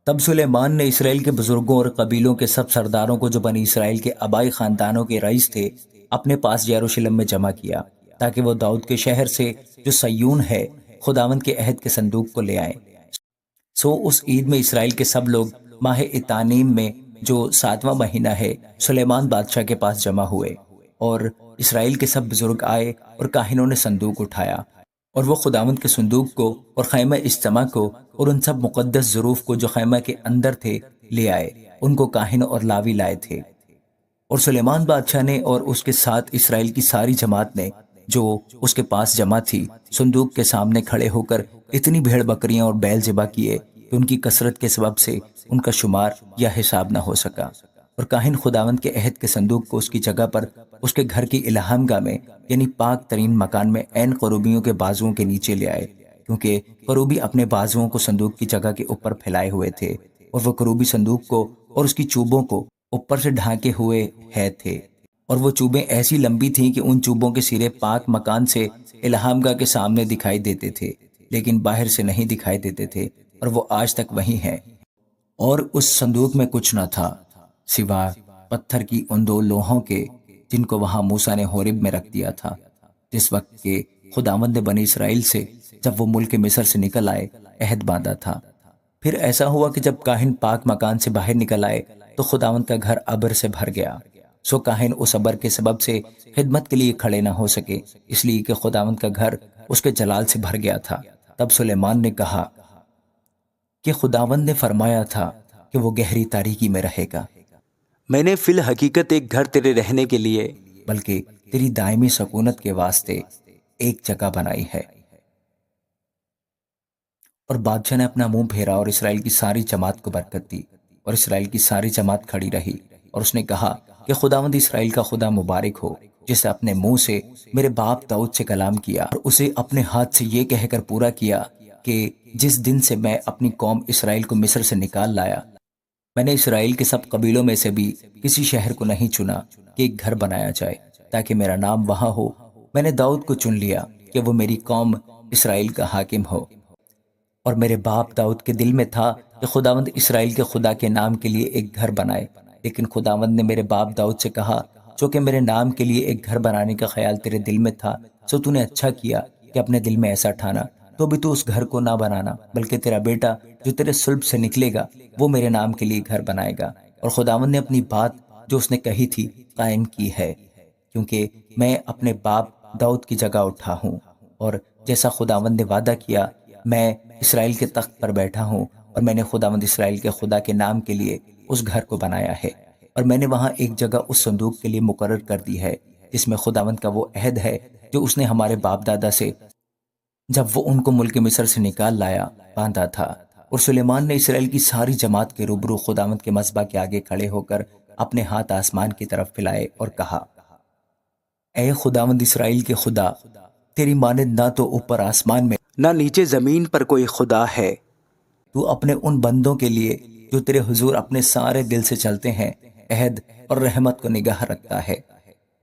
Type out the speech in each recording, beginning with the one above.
تب سلیمان نے اسرائیل کے بزرگوں اور قبیلوں کے سب سرداروں کو جو بنی اسرائیل کے آبائی خاندانوں کے رئیس تھے اپنے پاس یروشلم میں جمع کیا تاکہ وہ داؤد کے شہر سے جو سیون ہے خداوند کے عہد کے صندوق کو لے آئیں۔ سو اس عید میں اسرائیل کے سب لوگ ماہ اتانیم میں جو 7واں مہینہ ہے سلیمان بادشاہ کے پاس جمع ہوئے، اور اسرائیل کے سب بزرگ آئے اور کاہنوں نے صندوق اٹھایا، اور وہ خداوند کے صندوق کو اور خیمہ اجتماع کو اور ان سب مقدس ظروف کو جو خیمہ کے اندر تھے لے آئے۔ ان کو کاہن اور لاوی لائے تھے۔ اور سلیمان بادشاہ نے اور اس کے ساتھ اسرائیل کی ساری جماعت نے جو اس کے پاس جمع تھی صندوق کے سامنے کھڑے ہو کر اتنی بھیڑ بکریاں اور بیل ذبح کیے کہ ان کی کثرت کے سبب سے ان کا شمار یا حساب نہ ہو سکا۔ اور کاہن خداوند کے عہد کے صندوق کو اس کی جگہ پر اس کے گھر کی الہام گاہ میں یعنی پاک ترین مکان میں عین قروبیوں کے بازوؤں کے نیچے لے آئے، کیونکہ قروبی اپنے بازوؤں کو صندوق کی جگہ کے اوپر پھیلائے ہوئے تھے، اور وہ قروبی صندوق کو اور اس کی چوبوں کو اوپر سے ڈھانکے ہوئے ہے تھے، اور وہ چوبیں ایسی لمبی تھیں کہ ان چوبوں کے سرے پاک مکان سے الہام گاہ کے سامنے دکھائی دیتے تھے لیکن باہر سے نہیں دکھائی دیتے تھے، اور وہ آج تک وہی ہیں۔ اور اس صندوق میں کچھ نہ تھا سوا پتھر کی ان 2 لوہوں کے جن کو وہاں موسیٰ نے ہورب میں رکھ دیا تھا، جس وقت کہ خداوند نے بنی اسرائیل سے جب وہ ملک مصر سے نکل آئے عہد باندھا تھا۔ پھر ایسا ہوا کہ جب کاہن پاک مکان سے باہر نکل آئے تو خداوند کا گھر ابر سے بھر گیا، سو کاہن اس ابر کے سبب سے خدمت کے لیے کھڑے نہ ہو سکے، اس لیے کہ خداوند کا گھر اس کے جلال سے بھر گیا تھا۔ تب سلیمان نے کہا کہ خداوند نے فرمایا تھا کہ وہ گہری تاریکی میں رہے گا، میں نے فی الحقیقت ایک گھر تیرے رہنے کے لیے بلکہ تیری دائمی سکونت کے واسطے ایک جگہ بنائی ہے۔ اور بادشاہ نے اپنا منہ پھیرا اور اسرائیل کی ساری جماعت کو برکت دی، اور اسرائیل کی ساری جماعت کھڑی رہی، اور اس نے کہا کہ خداوند اسرائیل کا خدا مبارک ہو، جس نے اپنے منہ سے میرے باپ داؤد سے کلام کیا اور اسے اپنے ہاتھ سے یہ کہہ کر پورا کیا کہ جس دن سے میں اپنی قوم اسرائیل کو مصر سے نکال لایا، میں نے اسرائیل کے سب قبیلوں میں سے بھی کسی شہر کو نہیں چنا کہ ایک گھر بنایا جائے تاکہ میرا نام وہاں ہو۔ میں نے داؤد کو چن لیا کہ وہ میری قوم اسرائیل کا حاکم ہو، اور میرے باپ داؤد کے دل میں تھا کہ خداوند اسرائیل کے خدا کے نام کے لیے ایک گھر بنائے، لیکن خداوند نے میرے باپ داؤد سے کہا چونکہ میرے نام کے لیے ایک گھر بنانے کا خیال تیرے دل میں تھا، سو تو نے اچھا کیا کہ اپنے دل میں ایسا ٹھانا، تو بھی تو اس گھر کو نہ بنانا، بلکہ تیرا بیٹا جو تیرے صلب سے نکلے گا وہ میرے نام کے لیے گھر بنائے گا۔ اور خداوند نے اپنی بات جو اس نے کہی تھی قائم کی ہے، کیونکہ میں اپنے باپ داؤد کی جگہ اٹھا ہوں، اور جیسا خداوند نے وعدہ کیا میں اسرائیل کے تخت پر بیٹھا ہوں، اور میں نے خداوند اسرائیل کے خدا کے نام کے لیے اس گھر کو بنایا ہے، اور میں نے وہاں ایک جگہ اس صندوق کے لیے مقرر کر دی ہے جس میں خداوند کا وہ عہد ہے جو اس نے ہمارے باپ دادا سے جب وہ ان کو ملک مصر سے نکال لایا باندھا تھا۔ اور سلیمان نے اسرائیل کی ساری جماعت کے روبرو خداوند کے مذبح کے آگے کھڑے ہو کر اپنے ہاتھ آسمان کی طرف پھیلائے اور کہا، اے خداوند اسرائیل کے خدا، تیری مانند نہ تو اوپر آسمان میں نہ نیچے زمین پر کوئی خدا ہے۔ تو اپنے ان بندوں کے لیے جو تیرے حضور اپنے سارے دل سے چلتے ہیں عہد اور رحمت کو نگاہ رکھتا ہے۔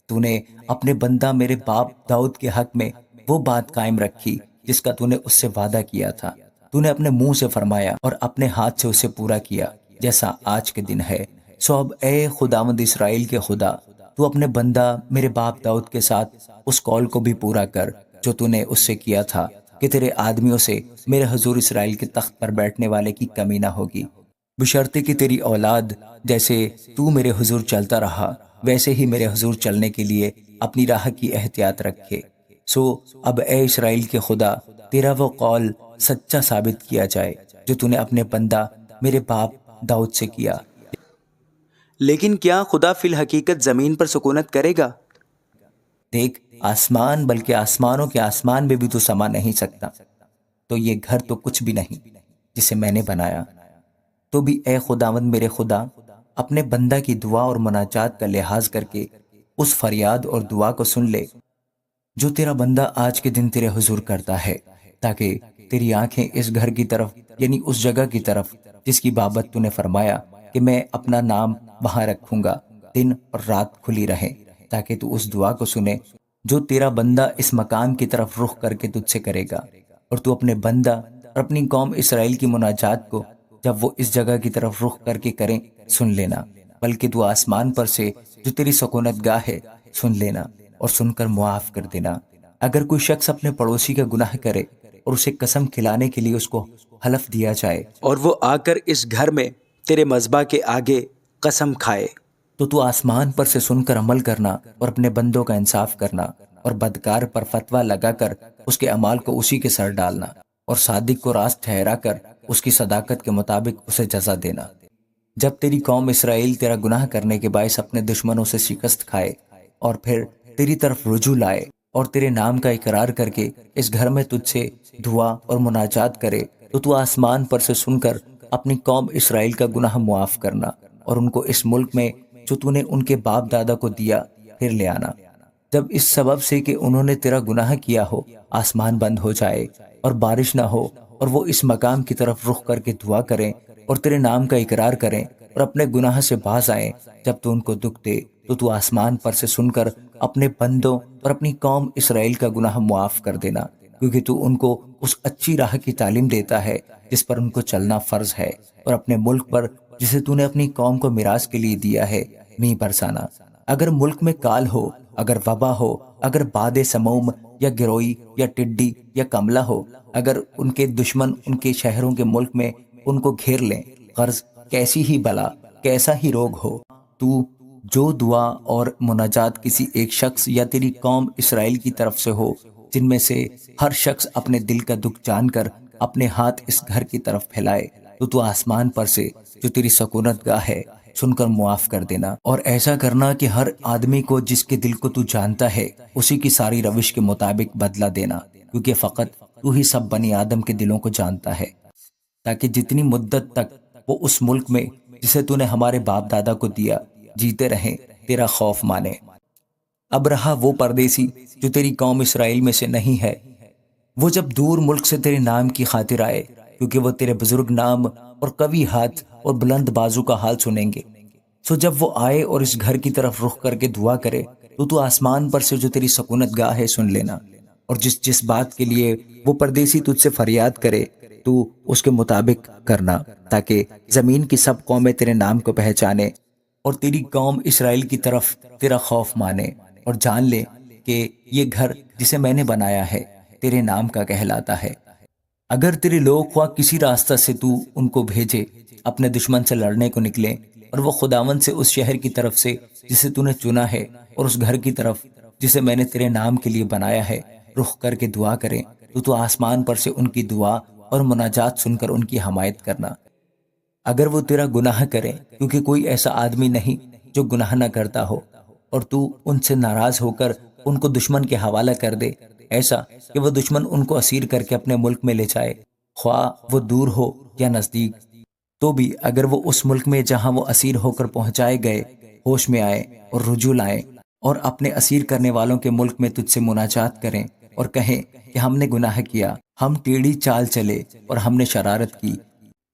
تو نے اپنے بندہ میرے باپ داؤد کے حق میں وہ بات قائم رکھی جس کا تو نے اس سے وعدہ کیا تھا، تو نے اپنے منہ سے فرمایا اور اپنے ہاتھ سے اسے پورا کیا جیسا آج کے دن ہے۔ سو اب اے خداوند اسرائیل کے خدا، تو اپنے بندہ میرے باپ داؤد کے ساتھ اس قول کو بھی پورا کر جو تو نے اس سے کیا تھا کہ تیرے آدمیوں سے میرے حضور اسرائیل کے تخت پر بیٹھنے والے کی کمی نہ ہوگی، بشرطے کہ تیری اولاد جیسے تو میرے حضور چلتا رہا ویسے ہی میرے حضور چلنے کے لیے اپنی راہ کی احتیاط رکھے۔ سو اب اے اسرائیل کے خدا، تیرا وہ قول سچا ثابت کیا جائے جو تو نے اپنے بندہ میرے باپ داؤد سے کیا۔ لیکن کیا خدا فی الحقیقت زمین پر سکونت کرے گا؟ دیکھ، آسمان بلکہ آسمانوں کے آسمان میں بھی تو سما نہیں سکتا، تو یہ گھر تو کچھ بھی نہیں جسے میں نے بنایا۔ تو بھی اے خداوند میرے خدا، اپنے بندہ کی دعا اور مناجات کا لحاظ کر کے اس فریاد اور دعا کو سن لے جو تیرا بندہ آج کے دن تیرے حضور کرتا ہے، تاکہ تیری آنکھیں اس گھر کی طرف یعنی اس جگہ کی طرف جس کی بابت تو نے فرمایا کہ میں اپنا نام وہاں رکھوں گا دن اور رات کھلی رہیں، تاکہ تو اس دعا کو سنے جو تیرا بندہ اس مقام کی طرف رخ کر کے تجھ سے کرے گا، اور تو اپنے بندہ اور اپنی قوم اسرائیل کی مناجات کو جب وہ اس جگہ کی طرف رخ کر کے کریں سن لینا، بلکہ تو آسمان پر سے جو تیری سکونت گاہ ہے سن لینا اور سن کر معاف کر دینا۔ اگر کوئی شخص اپنے پڑوسی کا گناہ کرے اور اسے قسم کھلانے کے لیے اس کو حلف دیا جائے اور وہ آ کر اس گھر میں تیرے مذبح کے آگے قسم کھائے، تو آسمان پر سے سن کر عمل کرنا اور اپنے بندوں کا انصاف کرنا اور بدکار پر فتویٰ لگا کر اس کے اعمال کو اسی کے سر ڈالنا اور صادق کو راست ٹھہرا کر اس کی صداقت کے مطابق اسے جزا دینا۔ جب تیری قوم اسرائیل تیرا گناہ کرنے کے باعث اپنے دشمنوں سے شکست کھائے اور پھر تیری طرف رجوع لائے اور تیرے نام کا اقرار کر کے اس گھر میں تجھ سے دعا اور مناجات کرے، تو آسمان پر سے سن کر اپنی قوم اسرائیل کا گناہ معاف کرنا اور ان کو اس ملک میں جو تو نے ان کے باپ دادا کو دیا پھر لے آنا۔ جب اس سبب سے کہ انہوں نے تیرا گناہ کیا ہو آسمان بند ہو جائے اور بارش نہ ہو اور وہ اس مقام کی طرف رخ کر کے دعا کریں اور تیرے نام کا اقرار کریں اور اپنے گناہ سے باز آئیں، جب تو ان کو دکھ دے تو آسمان پر سے سن کر اپنے بندوں اور اپنی قوم اسرائیل کا گناہ معاف کر دینا، کیونکہ تو ان کو اس اچھی راہ کی تعلیم دیتا ہے جس پر ان کو چلنا فرض ہے، اور اپنے ملک پر جسے تو نے اپنی قوم کو میراث کے لیے دیا ہے میں برسانا۔ اگر ملک میں کال ہو، اگر وبا ہو، اگر باد سموم یا گروئی یا ٹڈی یا کملا ہو، اگر ان کے دشمن ان کے شہروں کے ملک میں ان کو گھیر لیں، غرض کیسی ہی بلا، کیسا ہی روگ ہو، تو جو دعا اور مناجات کسی ایک شخص یا تیری قوم اسرائیل کی طرف سے ہو، جن میں سے ہر شخص اپنے دل کا دکھ جان کر اپنے ہاتھ اس گھر کی طرف پھیلائے، تو آسمان پر سے جو تیری سکونت گاہ ہے سن کر معاف کر دینا، اور ایسا کرنا کہ ہر آدمی کو جس کے دل کو تو جانتا ہے اسی کی ساری روش کے مطابق بدلہ دینا، کیونکہ فقط تو ہی سب بنی آدم کے دلوں کو جانتا ہے، تاکہ جتنی مدت تک وہ اس ملک میں جسے تو نے ہمارے باپ دادا کو دیا جیتے رہیں تیرا خوف مانے۔ اب رہا وہ پردیسی جو تیری قوم اسرائیل میں سے نہیں ہے، وہ جب دور ملک سے تیرے نام کی خاطر آئے، کیونکہ وہ تیرے بزرگ نام اور قوی ہاتھ اور بلند بازو کا حال سنیں گے، سو جب وہ آئے اور اس گھر کی طرف رخ کر کے دعا کرے تو آسمان پر سے جو تیری سکونت گاہ ہے سن لینا، اور جس بات کے لیے وہ پردیسی تجھ سے فریاد کرے تو اس کے مطابق کرنا، تاکہ زمین کی سب قومیں تیرے نام کو پہچانے اور تیری قوم اسرائیل کی طرف تیرا خوف مانے اور جان لے کہ یہ گھر جسے میں نے بنایا ہے تیرے نام کا کہلاتا ہے۔ اگر تیرے لوگ خواہ کسی راستہ سے تو ان کو بھیجے اپنے دشمن سے لڑنے کو نکلے اور وہ خداوند سے اس شہر کی طرف سے جسے تو نے چنا ہے اور اس گھر کی طرف جسے میں نے تیرے نام کے لیے بنایا ہے رخ کر کے دعا کریں، تو آسمان پر سے ان کی دعا اور مناجات سن کر ان کی حمایت کرنا۔ اگر وہ تیرا گناہ کریں، کیونکہ کوئی ایسا آدمی نہیں جو گناہ نہ کرتا ہو، اور تو ان سے ناراض ہو کر ان کو دشمن کے حوالہ کر دے، ایسا کہ وہ دشمن ان کو اسیر کر کے اپنے ملک میں لے جائے، خواہ وہ دور ہو یا نزدیک، تو بھی اگر وہ اس ملک میں جہاں وہ اسیر ہو کر پہنچائے گئے ہوش میں آئے اور رجوع لائیں اور اپنے اسیر کرنے والوں کے ملک میں تجھ سے مناجات کریں اور کہیں کہ ہم نے گناہ کیا، ہم ٹیڑھی چال چلے اور ہم نے شرارت کی،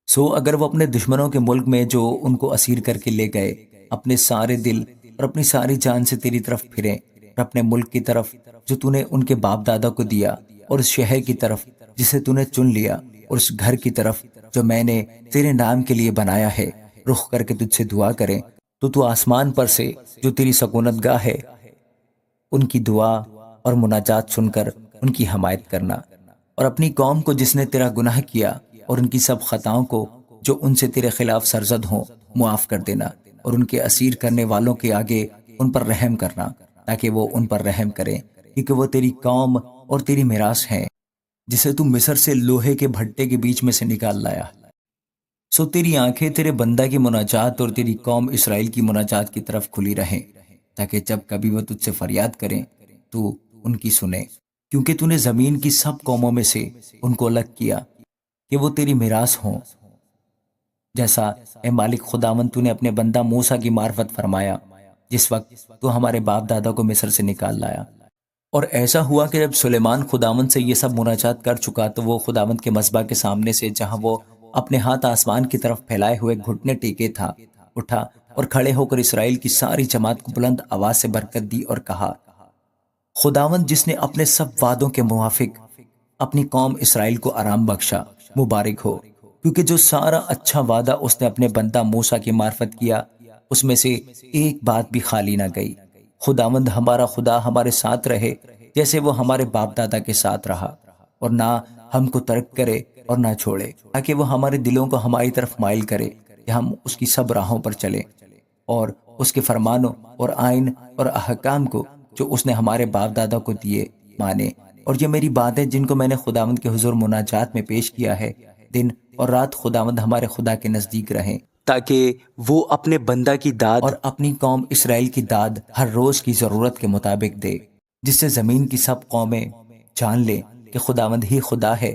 سو اگر وہ اپنے دشمنوں کے ملک میں جو ان کو اسیر کر کے لے گئے اپنے سارے دل اور اپنی ساری جان سے تیری طرف پھریں اور اپنے ملک کی طرف جو تو نے ان کے باپ دادا کو دیا اور اس شہر کی طرف جسے تو نے چن لیا اور اس گھر کی طرف جو میں نے تیرے نام کے لیے بنایا ہے رخ کر کے تجھ سے دعا کریں، تو آسمان پر سے جو تیری سکونت گاہ ہے ان کی دعا اور مناجات سن کر ان کی حمایت کرنا، اور اپنی قوم کو جس نے تیرا گناہ کیا اور ان کی سب خطاؤں کو جو ان سے تیرے خلاف سرزد ہوں معاف کر دینا، اور ان کے اسیر کرنے والوں کے آگے ان پر رحم کرنا تاکہ وہ ان پر رحم کریں، کیونکہ وہ تیری قوم اور تیری میراث ہیں جسے تو مصر سے لوہے کے بھٹے کے بیچ میں سے نکال لایا۔ سو تیری آنکھیں تیرے بندہ کی مناجات اور تیری قوم اسرائیل کی مناجات کی طرف کھلی رہیں، تاکہ جب کبھی وہ تجھ سے فریاد کریں تو ان کی سنے، کیونکہ تو نے زمین کی سب قوموں میں سے ان کو الگ کیا کہ وہ تیری میراث ہوں، جیسا اے مالک خداوند تو نے اپنے بندہ موسیٰ کی معرفت فرمایا جس وقت تو ہمارے باپ دادا کو مصر سے نکال لایا۔ اور ایسا ہوا کہ جب سلیمان خداوند سے یہ سب مناجات کر چکا تو وہ خداوند کے مذبح کے سامنے سے جہاں وہ اپنے ہاتھ آسمان کی طرف پھیلائے ہوئے گھٹنے ٹیکے تھا اٹھا اور کھڑے ہو کر اسرائیل کی ساری جماعت کو بلند آواز سے برکت دی اور کہا، خداوند جس نے اپنے سب وعدوں کے موافق اپنی قوم اسرائیل کو آرام بخشا، مبارک ہو، کیونکہ جو سارا اچھا وعدہ اس نے اپنے بندہ موسیٰ کی معرفت کیا اس میں سے ایک بات بھی خالی نہ گئی۔ خداوند ہمارا خدا ہمارے ساتھ رہے جیسے وہ ہمارے باپ دادا کے ساتھ رہا، اور نہ ہم کو ترک کرے اور نہ چھوڑے، تاکہ وہ ہمارے دلوں کو ہماری طرف مائل کرے کہ ہم اس کی سب راہوں پر چلیں اور اس کے فرمانوں اور آئین اور احکام کو جو اس نے ہمارے باپ دادا کو دیے مانے۔ اور یہ میری باتیں جن کو میں نے خداوند کے حضور مناجات میں پیش کیا ہے، دن اور رات خداوند ہمارے خدا کے نزدیک رہیں، تاکہ وہ اپنے بندہ کی داد اور اپنی قوم اسرائیل کی داد ہر روز کی ضرورت کے مطابق دے، جس سے زمین کی سب قومیں جان لیں کہ خداوند ہی خدا ہے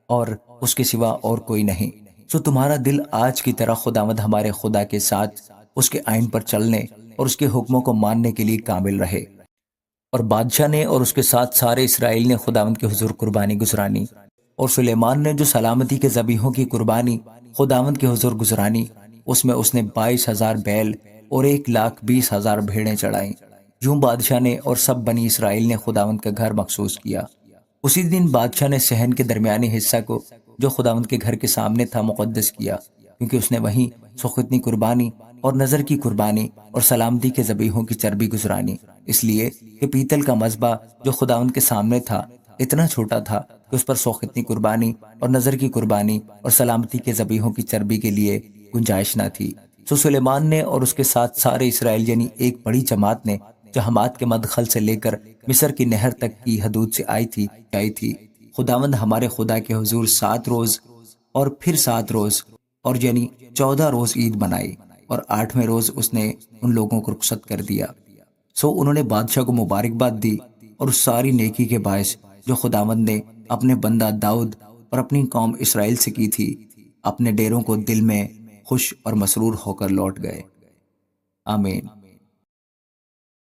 اور اس کے سوا اور کوئی نہیں۔ سو تمہارا دل آج کی طرح خداوند ہمارے خدا کے ساتھ اس کے آئین پر چلنے اور اس کے حکموں کو ماننے کے لیے کامل رہے۔ اور بادشاہ نے اور اس کے ساتھ سارے اسرائیل نے خداوند کے حضور قربانی گزرانی، اور سلیمان نے جو سلامتی کے ذبیحوں کی قربانی خداوند کے حضور گزرانی، اس میں اس نے 22,000 بیل اور 1,20,000 بھیڑیں چڑھائیں۔ یوں بادشاہ نے اور سب بنی اسرائیل نے خداوند کا گھر مخصوص کیا۔ اسی دن بادشاہ نے صحن کے درمیانی حصہ کو جو خداوند کے گھر کے سامنے تھا مقدس کیا، کیونکہ اس نے وہیں سوختنی قربانی اور نظر کی قربانی اور سلامتی کے ذبیحوں کی چربی گزرانی، اس لیے کہ پیتل کا مذبح جو خداوند کے سامنے تھا اتنا چھوٹا تھا کہ اس پر سوختنی قربانی اور نظر کی قربانی اور سلامتی کے ذبیحوں کی چربی کے لیے گنجائش نہ تھی۔ سو سلیمان نے اور اس کے ساتھ سارے اسرائیل یعنی ایک بڑی جماعت نے جو حمات کے مدخل سے لے کر مصر کی نہر تک کی حدود سے آئی تھی خداوند ہمارے خدا کے حضور 7 روز اور پھر 7 روز اور یعنی 14 روز عید منائی، اور 8ویں روز اس نے ان لوگوں کو رخصت کر دیا۔ سو انہوں نے بادشاہ کو مبارکباد دی اور اس ساری نیکی کے باعث جو خداوند نے اپنے بندہ داؤد اور اپنی قوم اسرائیل سے کی تھی، اپنے ڈیروں کو دل میں خوش اور مسرور ہو کر لوٹ گئے۔ آمین۔